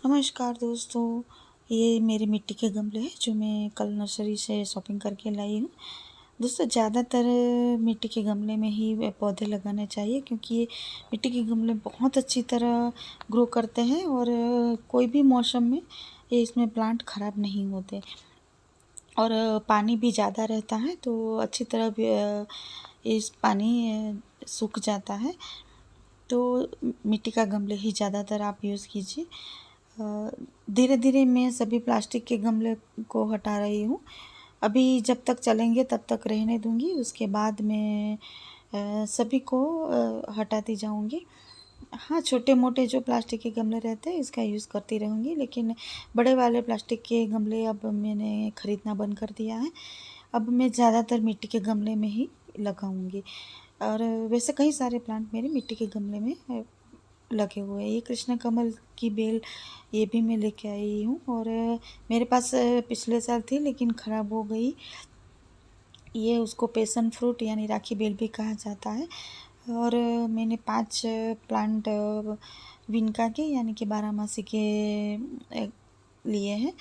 नमस्कार दोस्तों, ये मेरे मिट्टी के गमले हैं जो मैं कल नर्सरी से शॉपिंग करके लाई हूँ। दोस्तों ज़्यादातर मिट्टी के गमले में ही पौधे लगाने चाहिए क्योंकि ये मिट्टी के गमले बहुत अच्छी तरह ग्रो करते हैं और कोई भी मौसम में ये इसमें प्लांट ख़राब नहीं होते और पानी भी ज़्यादा रहता है तो अच्छी तरह भी इस पानी सूख जाता है। तो मिट्टी का गमले ही ज़्यादातर आप यूज़ कीजिए। धीरे धीरे मैं सभी प्लास्टिक के गमले को हटा रही हूँ। अभी जब तक चलेंगे तब तक रहने दूँगी, उसके बाद मैं सभी को हटाती जाऊँगी। हाँ, छोटे-मोटे जो प्लास्टिक के गमले रहते हैं इसका यूज़ करती रहूँगी, लेकिन बड़े वाले प्लास्टिक के गमले अब मैंने ख़रीदना बंद कर दिया है। अब मैं ज़्यादातर मिट्टी के गमले में ही लगाऊँगी और वैसे कई सारे प्लांट मेरे मिट्टी के गमले में लगे हुए हैं। ये कृष्ण कमल की बेल ये भी मैं लेके आई हूँ और मेरे पास पिछले साल थी लेकिन ख़राब हो गई। ये उसको पैशन फ्रूट यानी राखी बेल भी कहा जाता है और मैंने 5 प्लांट विनका के यानी कि बारहमासी के लिए हैं।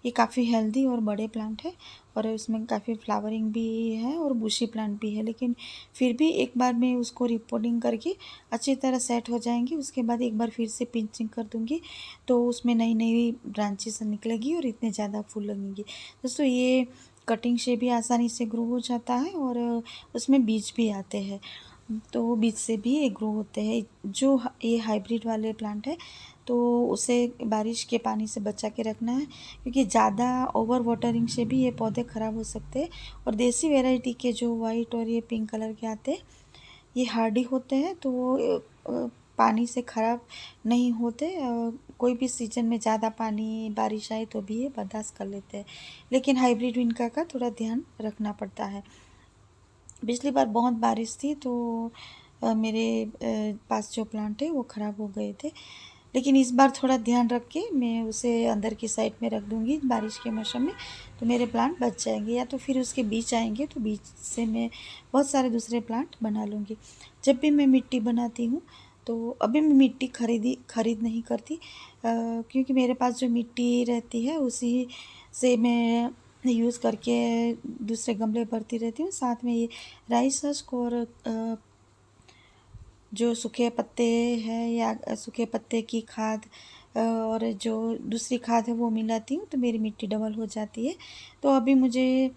ये काफ़ी हेल्दी और बड़े प्लांट है और उसमें काफ़ी फ्लावरिंग भी है और बुशी प्लांट भी है, लेकिन फिर भी एक बार मैं उसको रिपोर्टिंग करके अच्छी तरह सेट हो जाएंगी। उसके बाद एक बार फिर से पिंचिंग कर दूँगी तो उसमें नई नई ब्रांचेस निकलेगी और इतने ज़्यादा फूल लगेंगे। दोस्तों ये कटिंग से भी आसानी से ग्रो हो जाता है और उसमें बीज भी आते हैं, तो बीज से भी ये ग्रो होते हैं। जो ये हाइब्रिड वाले प्लांट है तो उसे बारिश के पानी से बचा के रखना है क्योंकि ज़्यादा ओवर वाटरिंग से भी ये पौधे ख़राब हो सकते हैं। और देसी वैरायटी के जो वाइट और ये पिंक कलर के आते हैं ये हार्डी होते हैं तो वो पानी से ख़राब नहीं होते। कोई भी सीजन में ज़्यादा पानी बारिश आए तो भी ये बर्दाश्त कर लेते हैं, लेकिन हाइब्रिड विनका का थोड़ा ध्यान रखना पड़ता है। पिछली बार बहुत बारिश थी तो मेरे पास जो प्लांट है वो ख़राब हो गए थे, लेकिन इस बार थोड़ा ध्यान रख के मैं उसे अंदर की साइड में रख दूँगी बारिश के मौसम में, तो मेरे प्लांट बच जाएंगे या तो फिर उसके बीज आएंगे तो बीज से मैं बहुत सारे दूसरे प्लांट बना लूँगी। जब भी मैं मिट्टी बनाती हूँ तो अभी मैं मिट्टी खरीद नहीं करती क्योंकि मेरे पास जो मिट्टी रहती है उसी से मैं यूज़ करके दूसरे गमले भरती रहती हूँ। साथ में ये राइस हस्क और जो सूखे पत्ते हैं या सूखे पत्ते की खाद और जो दूसरी खाद है वो मिलाती हूँ तो मेरी मिट्टी डबल हो जाती है। तो अभी मुझे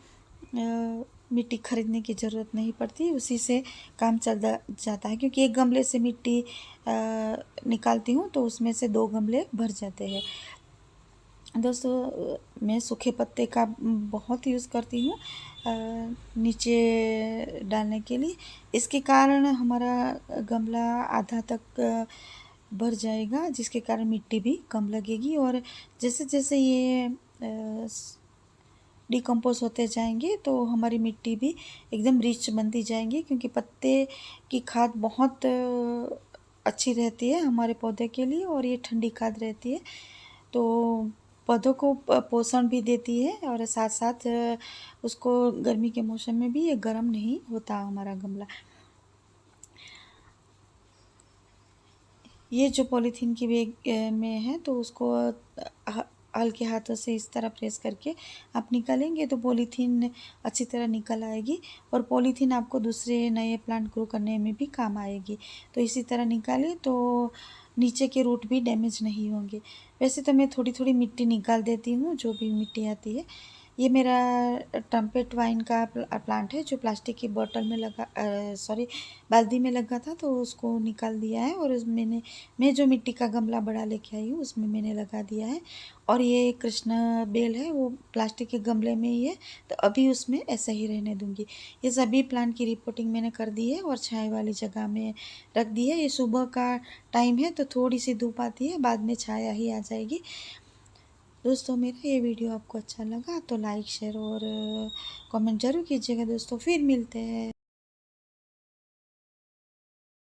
मिट्टी खरीदने की ज़रूरत नहीं पड़ती, उसी से काम चल जाता है क्योंकि एक गमले से मिट्टी निकालती हूँ तो उसमें से 2 गमले भर जाते हैं। दोस्तों मैं सूखे पत्ते का बहुत यूज़ करती हूँ नीचे डालने के लिए। इसके कारण हमारा गमला आधा तक भर जाएगा, जिसके कारण मिट्टी भी कम लगेगी और जैसे जैसे ये डिकम्पोज होते जाएंगे तो हमारी मिट्टी भी एकदम रिच बनती जाएंगी क्योंकि पत्ते की खाद बहुत अच्छी रहती है हमारे पौधे के लिए और ये ठंडी खाद रहती है तो पौधों को पोषण भी देती है और साथ साथ उसको गर्मी के मौसम में भी ये गर्म नहीं होता हमारा गमला। ये जो पॉलीथीन की बैग में है तो उसको हल्के हाथों से इस तरह प्रेस करके आप निकालेंगे तो पॉलीथीन अच्छी तरह निकल आएगी और पॉलीथीन आपको दूसरे नए प्लांट ग्रो करने में भी काम आएगी। तो इसी तरह निकालिए तो नीचे के रूट भी डैमेज नहीं होंगे। वैसे तो मैं थोड़ी थोड़ी मिट्टी निकाल देती हूँ जो भी मिट्टी आती है। ये मेरा ट्रम्पेट वाइन का प्लांट है जो प्लास्टिक की बोतल में लगा सॉरी बाल्टी में लगा था तो उसको निकाल दिया है और मैं जो मिट्टी का गमला बड़ा लेके आई हूँ उसमें मैंने लगा दिया है। और ये कृष्ण बेल है वो प्लास्टिक के गमले में ही है तो अभी उसमें ऐसे ही रहने दूँगी। ये सभी प्लांट की रिपोर्टिंग मैंने कर दी है और छाया वाली जगह में रख दी है। ये सुबह का टाइम है तो थोड़ी सी धूप आती है, बाद में छाया ही आ जाएगी। दोस्तों मेरा ये वीडियो आपको अच्छा लगा तो लाइक शेयर और कमेंट ज़रूर कीजिएगा दोस्तों। फिर मिलते हैं।